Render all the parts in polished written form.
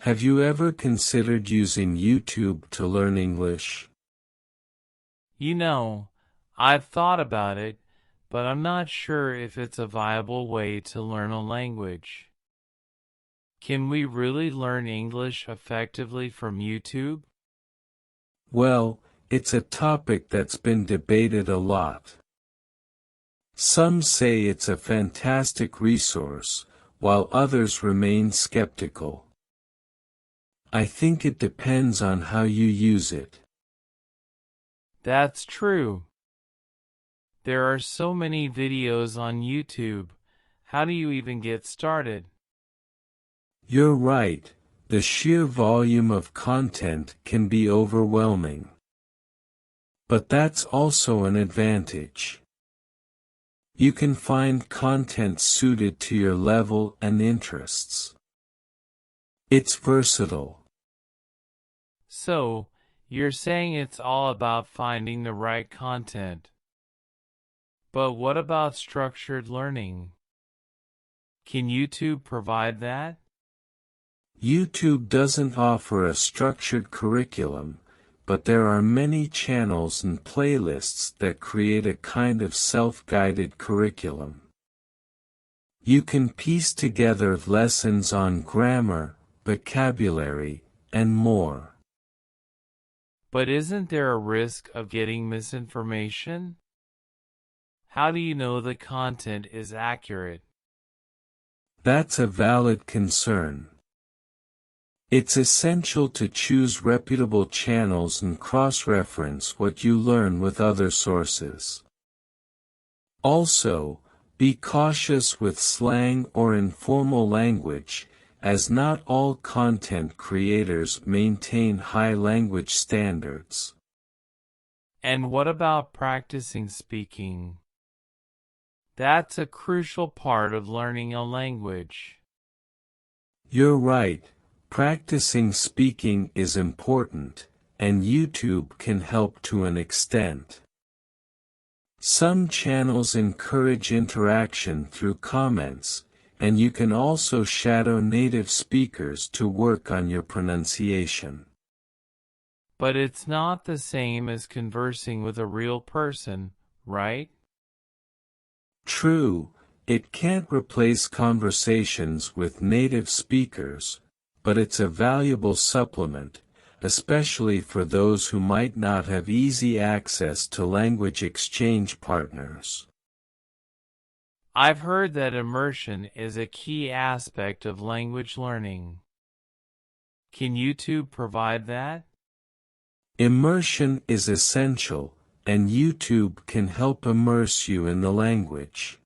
Have you ever considered using YouTube to learn English? You know, I've thought about it, but I'm not sure if it's a viable way to learn a language. Can we really learn English effectively from YouTube? Well, it's a topic that's been debated a lot. Some say it's a fantastic resource, while others remain skeptical. I think it depends on how you use it. That's true. There are so many videos on YouTube. How do you even get started? You're right, the sheer volume of content can be overwhelming. But that's also an advantage. You can find content suited to your level and interests. It's versatile. So, you're saying it's all about finding the right content. But what about structured learning? Can YouTube provide that? YouTube doesn't offer a structured curriculum, but there are many channels and playlists that create a kind of self-guided curriculum. You can piece together lessons on grammar, vocabulary, and more. But isn't there a risk of getting misinformation? How do you know the content is accurate? That's a valid concern. It's essential to choose reputable channels and cross-reference what you learn with other sources. Also, be cautious with slang or informal language, as not all content creators maintain high language standards. And what about practicing speaking? That's a crucial part of learning a language. You're right, practicing speaking is important, and YouTube can help to an extent. Some channels encourage interaction through comments, and you can also shadow native speakers to work on your pronunciation. But it's not the same as conversing with a real person, right? True, it can't replace conversations with native speakers, but it's a valuable supplement, especially for those who might not have easy access to language exchange partners. I've heard that immersion is a key aspect of language learning. Can YouTube provide that? Immersion is essential, and YouTube can help immerse you in the language.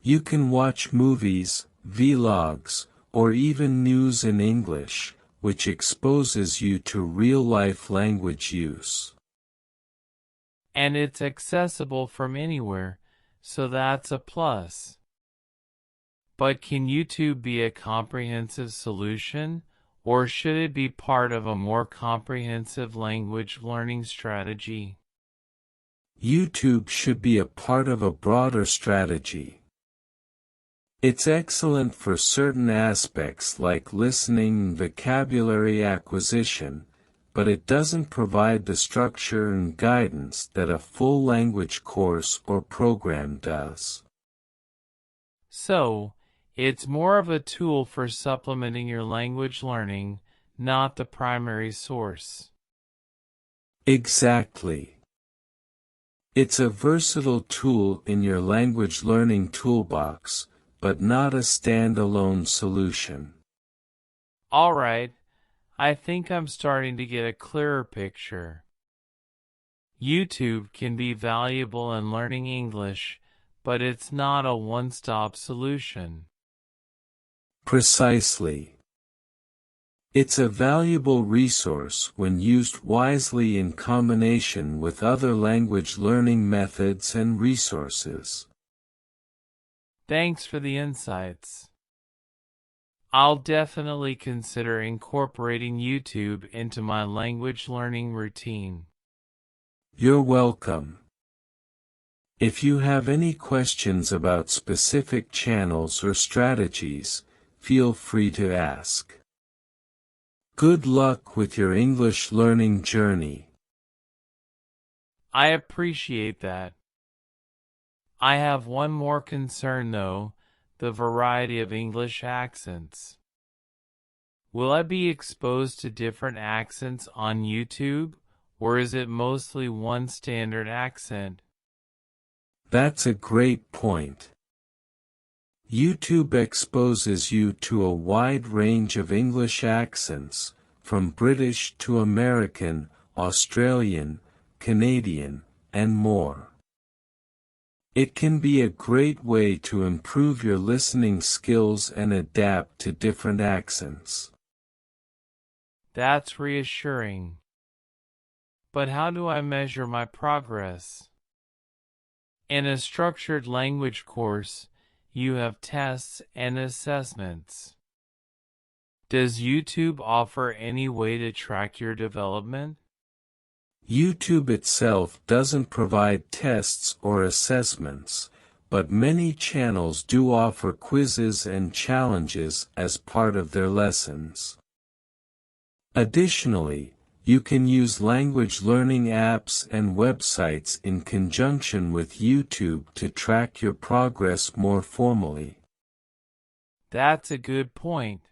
You can watch movies, vlogs, or even news in English, which exposes you to real-life language use. And it's accessible from anywhere, so that's a plus. But can YouTube be a comprehensive solution, or should it be part of a more comprehensive language learning strategy? YouTube should be a part of a broader strategy. It's excellent for certain aspects like listening and vocabulary acquisition, but it doesn't provide the structure and guidance that a full language course or program does. So, it's more of a tool for supplementing your language learning, not the primary source. Exactly. It's a versatile tool in your language learning toolbox, but not a standalone solution. All right, I think I'm starting to get a clearer picture. YouTube can be valuable in learning English, but it's not a one-stop solution. Precisely. It's a valuable resource when used wisely in combination with other language learning methods and resources. Thanks for the insights. I'll definitely consider incorporating YouTube into my language learning routine. You're welcome. If you have any questions about specific channels or strategies, feel free to ask. Good luck with your English learning journey. I appreciate that. I have one more concern though, the variety of English accents. Will I be exposed to different accents on YouTube, or is it mostly one standard accent? That's a great point. YouTube exposes you to a wide range of English accents, from British to American, Australian, Canadian, and more. It can be a great way to improve your listening skills and adapt to different accents. That's reassuring. But how do I measure my progress? In a structured language course, you have tests and assessments. Does YouTube offer any way to track your development? YouTube itself doesn't provide tests or assessments, but many channels do offer quizzes and challenges as part of their lessons. Additionally, you can use language learning apps and websites in conjunction with YouTube to track your progress more formally. That's a good point.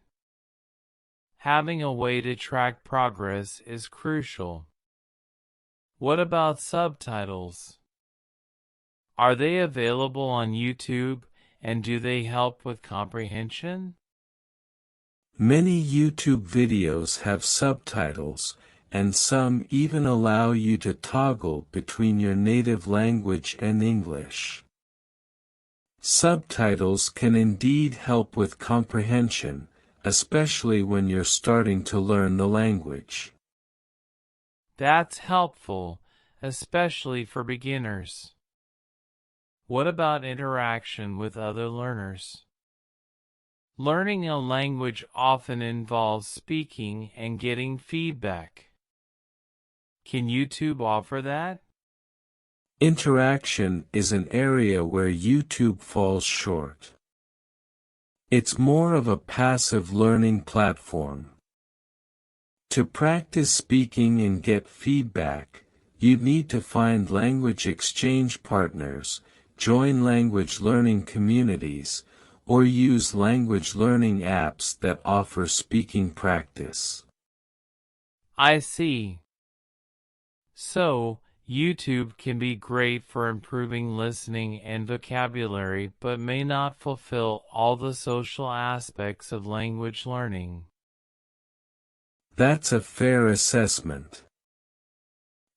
Having a way to track progress is crucial. What about subtitles? Are they available on YouTube, and do they help with comprehension? Many YouTube videos have subtitles, and some even allow you to toggle between your native language and English. Subtitles can indeed help with comprehension, especially when you're starting to learn the language. That's helpful, especially for beginners. What about interaction with other learners? Learning a language often involves speaking and getting feedback. Can YouTube offer that? Interaction is an area where YouTube falls short. It's more of a passive learning platform. To practice speaking and get feedback, you'd need to find language exchange partners, join language learning communities, or use language learning apps that offer speaking practice. I see. So, YouTube can be great for improving listening and vocabulary but may not fulfill all the social aspects of language learning. That's a fair assessment.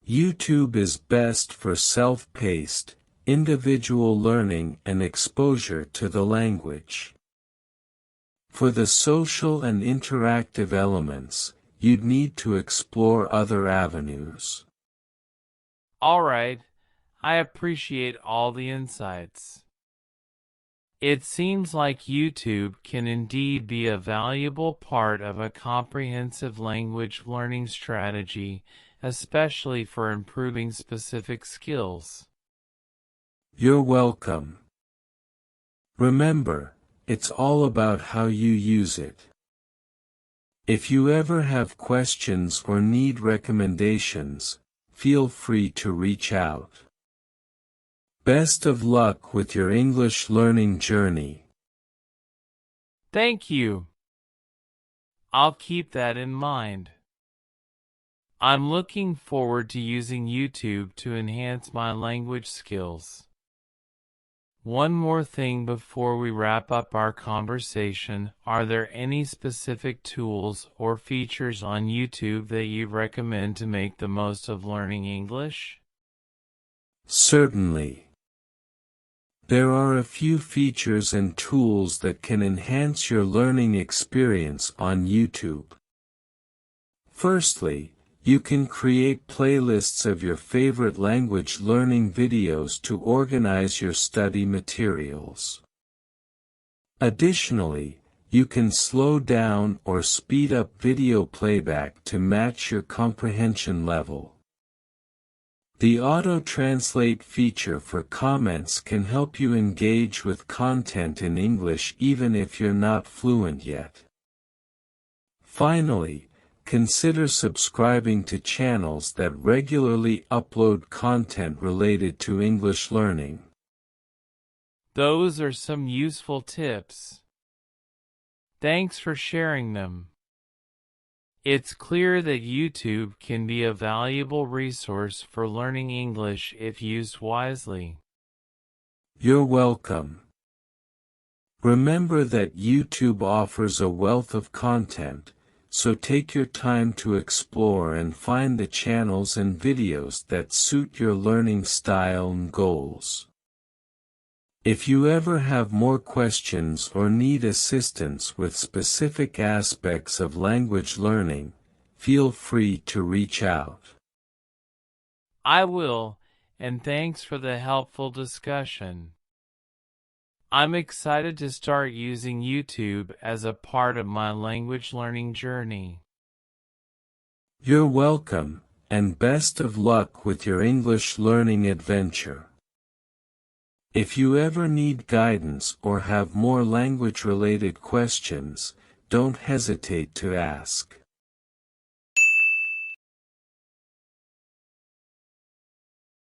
YouTube is best for self-paced, individual learning and exposure to the language. For the social and interactive elements, you'd need to explore other avenues. All right, I appreciate all the insights. It seems like YouTube can indeed be a valuable part of a comprehensive language learning strategy, especially for improving specific skills. You're welcome. Remember, it's all about how you use it. If you ever have questions or need recommendations, feel free to reach out. Best of luck with your English learning journey. Thank you. I'll keep that in mind. I'm looking forward to using YouTube to enhance my language skills. One more thing before we wrap up our conversation, are there any specific tools or features on YouTube that you recommend to make the most of learning English? Certainly. There are a few features and tools that can enhance your learning experience on YouTube. Firstly, you can create playlists of your favorite language learning videos to organize your study materials. Additionally, you can slow down or speed up video playback to match your comprehension level. The auto-translate feature for comments can help you engage with content in English even if you're not fluent yet. Finally, consider subscribing to channels that regularly upload content related to English learning. Those are some useful tips. Thanks for sharing them. It's clear that YouTube can be a valuable resource for learning English if used wisely. You're welcome. Remember that YouTube offers a wealth of content, so take your time to explore and find the channels and videos that suit your learning style and goals. If you ever have more questions or need assistance with specific aspects of language learning, feel free to reach out. I will, and thanks for the helpful discussion. I'm excited to start using YouTube as a part of my language learning journey. You're welcome, and best of luck with your English learning adventure. If you ever need guidance or have more language-related questions, don't hesitate to ask.